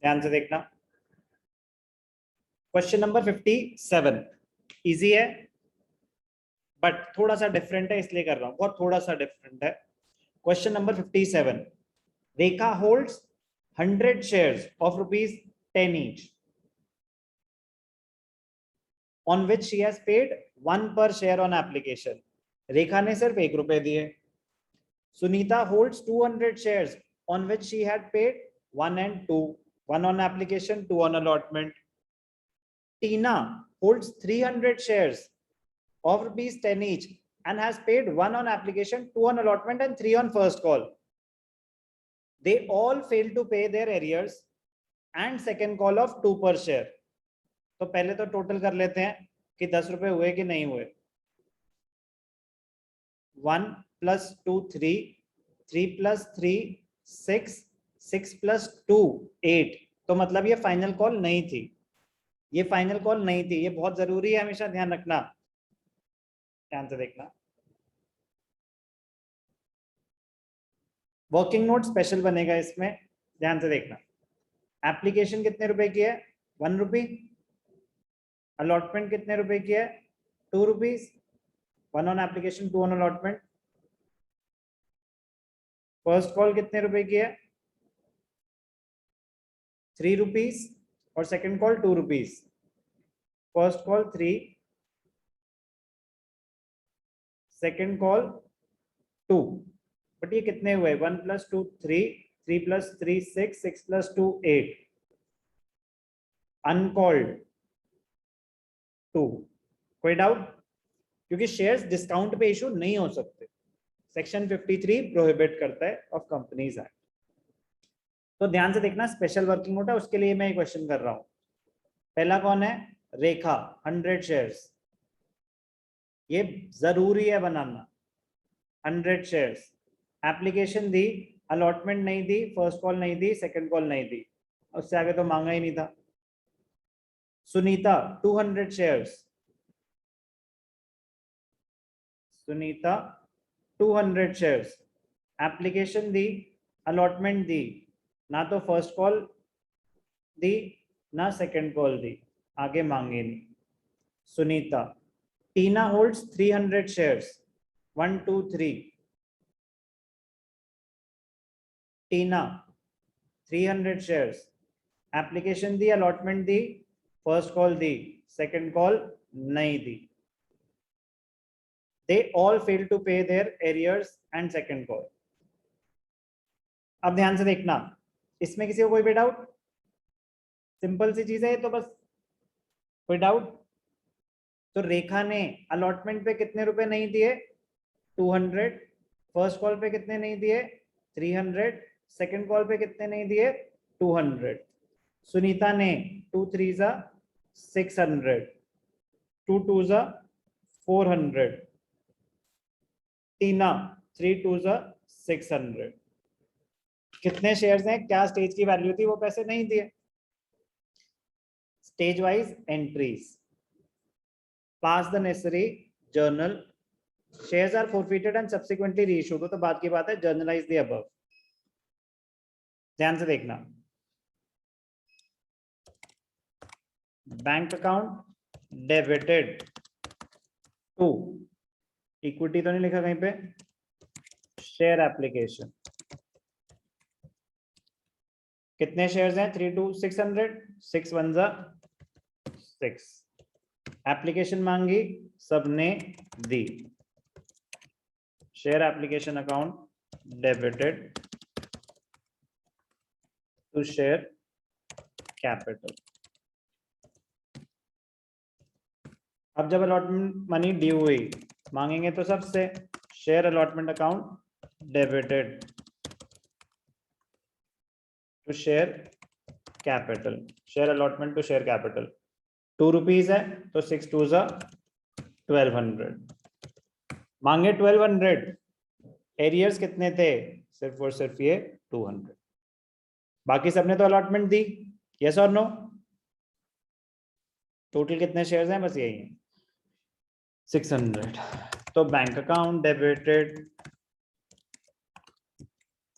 ध्यान से देखना। क्वेश्चन नंबर 57 इजी है बट थोड़ा सा डिफरेंट है, इसलिए कर रहा हूं, बहुत थोड़ा सा डिफरेंट है। Question number 57, Rekha holds 100 shares of rupees 10 each on which she has paid 1 per share on application. रेखा ने सिर्फ 1 रुपए दिए। Sunita holds 200 shares on which she had paid 1 and 2, 1 on application, 2 on allotment. Tina holds 300 shares of rupees 10 each and has paid 1 on application, 2 on allotment and 3 on first call. They all fail to pay their arrears and second call of 2 per share. तो पहले तो total कर लेते हैं कि 10 रुपए हुए कि नहीं हुए। 1 + 2 3, 3 + 3 6, 6 + 2 8। तो मतलब ये फाइनल कॉल नहीं थी, ये फाइनल कॉल नहीं थी। ये बहुत जरूरी है, हमेशा ध्यान रखना। ध्यान से देखना। वर्किंग नोट स्पेशल बनेगा इसमें, ध्यान से देखना। एप्लीकेशन कितने रुपए की है? 1 रुपी। अलॉटमेंट कितने रुपए की है? 2 rupees. 1 on application, 2 on allotment. First call कितने रुपए की है? 3 रुपीज और second call 2 rupees. First call 3, second call 2। But ये कितने हुए? 1 + 2 3, 3 + 3 6, 6 + 2 8। अनकॉल्ड 2। कोई डाउट? क्योंकि शेयर्स डिस्काउंट पे इशू नहीं हो सकते, सेक्शन 53 प्रोहिबिट करता है ऑफ कंपनीज एक्ट। तो ध्यान से देखना, स्पेशल वर्किंग नोट है, उसके लिए मैं क्वेश्चन कर रहा हूं। पहला कौन है? रेखा, 100 शेयर्स। ये जरूरी है बनाना। 100 शेयर्स, एप्लीकेशन दी, अलॉटमेंट नहीं दी, फर्स्ट कॉल नहीं दी, सेकंड कॉल नहीं दी, उससे आगे तो मांगा ही नहीं था। Sunita 200 shares, Sunita 200 shares, application दी, अलॉटमेंट दी, ना तो फर्स्ट कॉल दी ना सेकंड कॉल दी, आगे मांगे नहीं। सुनीता। टीना होल्ड्स 300 शेयर्स, 1 2 3। टीना 300 शेयर्स, एप्लीकेशन दी, अलॉटमेंट दी, फर्स्ट कॉल दी, सेकंड कॉल नहीं दी। They all fail to pay their arrears and second call. अब ध्यान से देखना, इसमें किसी को कोई भी डाउट? सिंपल सी चीज है तो बस। कोई डाउट? तो रेखा ने अलॉटमेंट पे कितने रुपए नहीं दिए? 200। फर्स्ट कॉल पे कितने नहीं दिए? 300। सेकंड कॉल पे कितने नहीं दिए? 200। सुनीता ने 2 3 600, 2 2 400। टीना 3 2 600। कितने शेयर्स हैं? क्या स्टेज की वैल्यू थी? वो पैसे नहीं दिए। Stage wise entries, pass the necessary journal, shares are forfeited and subsequently reissued, तो बात की बात है, जर्नलाइज द अबव। ध्यान से देखना। Bank account debited to, equity तो नहीं लिखा कहीं पे, शेयर एप्लीकेशन। कितने शेयर्स हैं? 3 2 600, 6 1 6। एप्लीकेशन मांगी, सबने दी। Share application account debited to share capital. अब जब अलॉटमेंट मनी ड्यू हुई, मांगेंगे तो सबसे। Share allotment account debited to share capital, share allotment to share capital. 2 rupees है तो 6 2 1200। मांगे 1200, एरियर्स कितने थे? सिर्फ और सिर्फ ये 200। बाकी सबने तो अलॉटमेंट दी, यस और नो? टोटल कितने शेयर्स हैं? बस यही है, 600। तो bank account debited,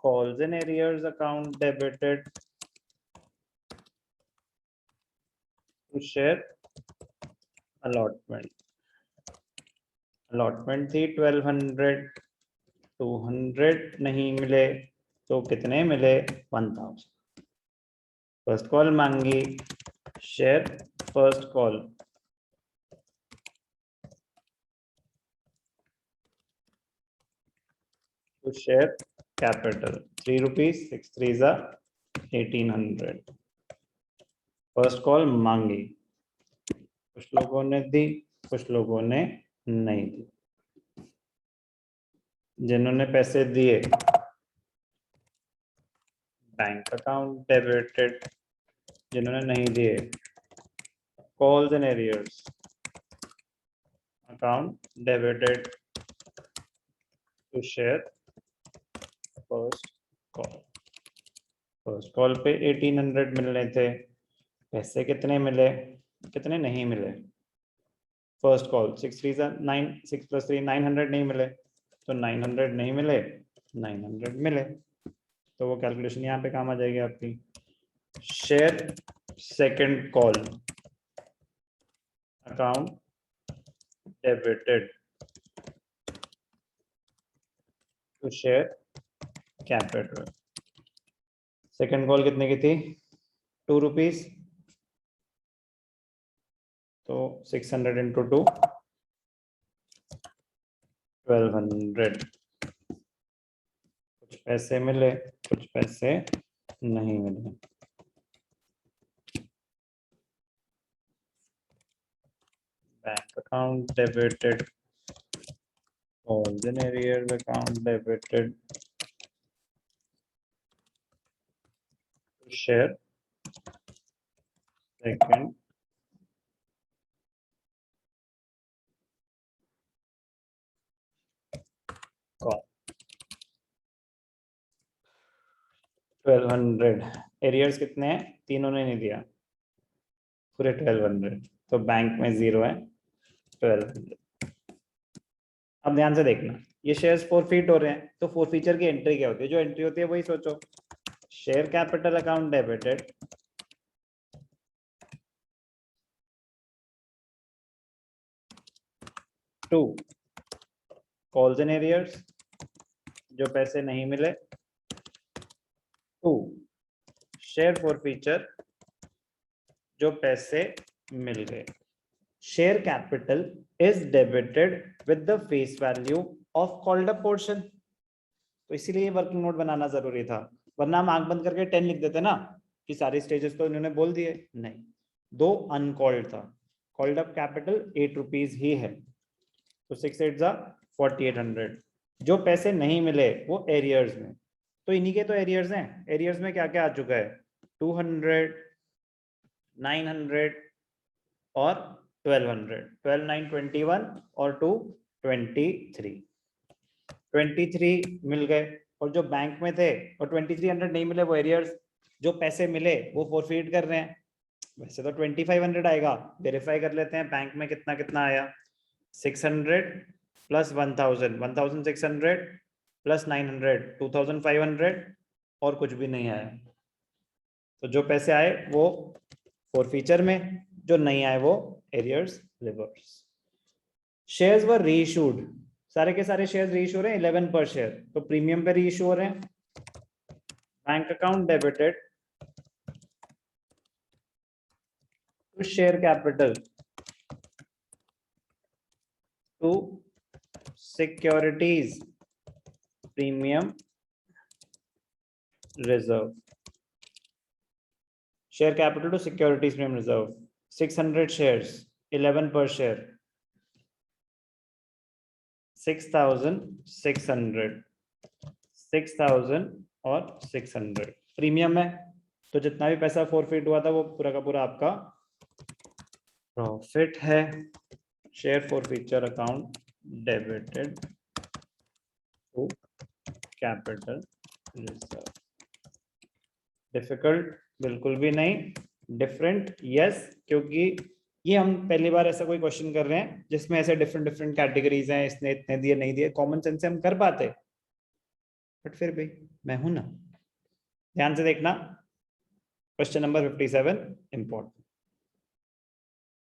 calls and arrears account debited, to share allotment थी 1200, 200 नहीं मिले तो कितने मिले 1000। फर्स्ट कॉल मांगी, share first call to share capital 3 rupees, 6 3s are 1800। First call मांगी, कुछ लोगों ने दी, कुछ लोगों ने नहीं दी। जिन्होंने पैसे दिए बैंक अकाउंट डेबिटेड, जिन्होंने नहीं दिए calls and arrears account debited to share first call. First call पे 1800 मिलने थे, पैसे कितने मिले, कितने नहीं मिले। फर्स्ट कॉल 6 3s are 9, 6 + 3 900 नहीं मिले तो 900 नहीं मिले, 900 मिले। तो वो कैलकुलेशन यहाँ पे काम आ जाएगी आपकी। Share second call account debited to share capital. Second call कितने की थी 2 rupees, तो 600 into 2 1200। कुछ पैसे मिले, कुछ पैसे नहीं मिले। Bank account debited, calls and arrears account debited to share second call 1200। Arrears कितने हैं, तीनों ने नहीं दिया, पूरे 1200, तो बैंक में 0 है 1200। अब ध्यान से देखना, ये शेयर्स फॉरफिट हो रहे हैं, तो फॉरफीचर की एंट्री क्या होती है, जो एंट्री होती है वही सोचो। Share capital account debited to calls and arrears, जो पैसे नहीं मिले, टू शेयर फॉरफीचर, जो पैसे मिल गए। Share capital is debited with the face value of called up portion. तो इसीलिए वर्किंग नोट बनाना जरूरी था, वरना हम आंख बंद करके 10 लिख देते ना कि सारे स्टेजेस तो इन्होंने बोल दिए। नहीं, 2 अनकॉल्ड था, कॉल्ड अप कैपिटल 8 rupees ही है, तो 6 8s are 4800। जो पैसे नहीं मिले वो एरियर्स में, तो इन्हीं के तो एरियर्स हैं। एरियर्स में क्या क्या आ चुका है, 200, 900 और 1200। 12 9 21 और 2 23। 23 मिल गए, और जो बैंक में थे और 2300 नहीं मिले वो एरियर्स। जो पैसे मिले वो फॉरफिट कर रहे हैं। वैसे तो 2500 आएगा, वेरीफाई कर लेते हैं बैंक में कितना कितना आया। 600 प्लस 1000 1600 प्लस 900 2500, और कुछ भी नहीं आया। तो जो पैसे आए वो फॉरफीचर में, जो नहीं आए वो एरियर्स रिवर्स। शेयर्स वर रीइश्यूड, सारे के सारे शेयर्स रीइश्यू हो रहे हैं 11 पर शेयर, तो प्रीमियम पे रीइश्यू हो रहे हैं। Bank account debited to share capital to securities premium reserve. Share capital to securities premium reserve 600 shares 11 पर शेयर 6600, 6000 और 600 प्रीमियम है। तो जितना भी पैसा फॉरफिट हुआ था वो पूरा का पूरा आपका प्रॉफिट है। Share forfeiture account debited to capital reserve. Difficult बिल्कुल भी नहीं, डिफरेंट यस, क्योंकि ये हम पहली बार ऐसा कोई क्वेश्चन कर रहे हैं जिसमें ऐसे डिफरेंट डिफरेंट कैटेगरीज हैं, इसने इतने दिए नहीं दिए। कॉमन सेंस से हम कर पाते, बट फिर भी मैं हूं ना। ध्यान से देखना, क्वेश्चन नंबर 57 इंपॉर्टेंट।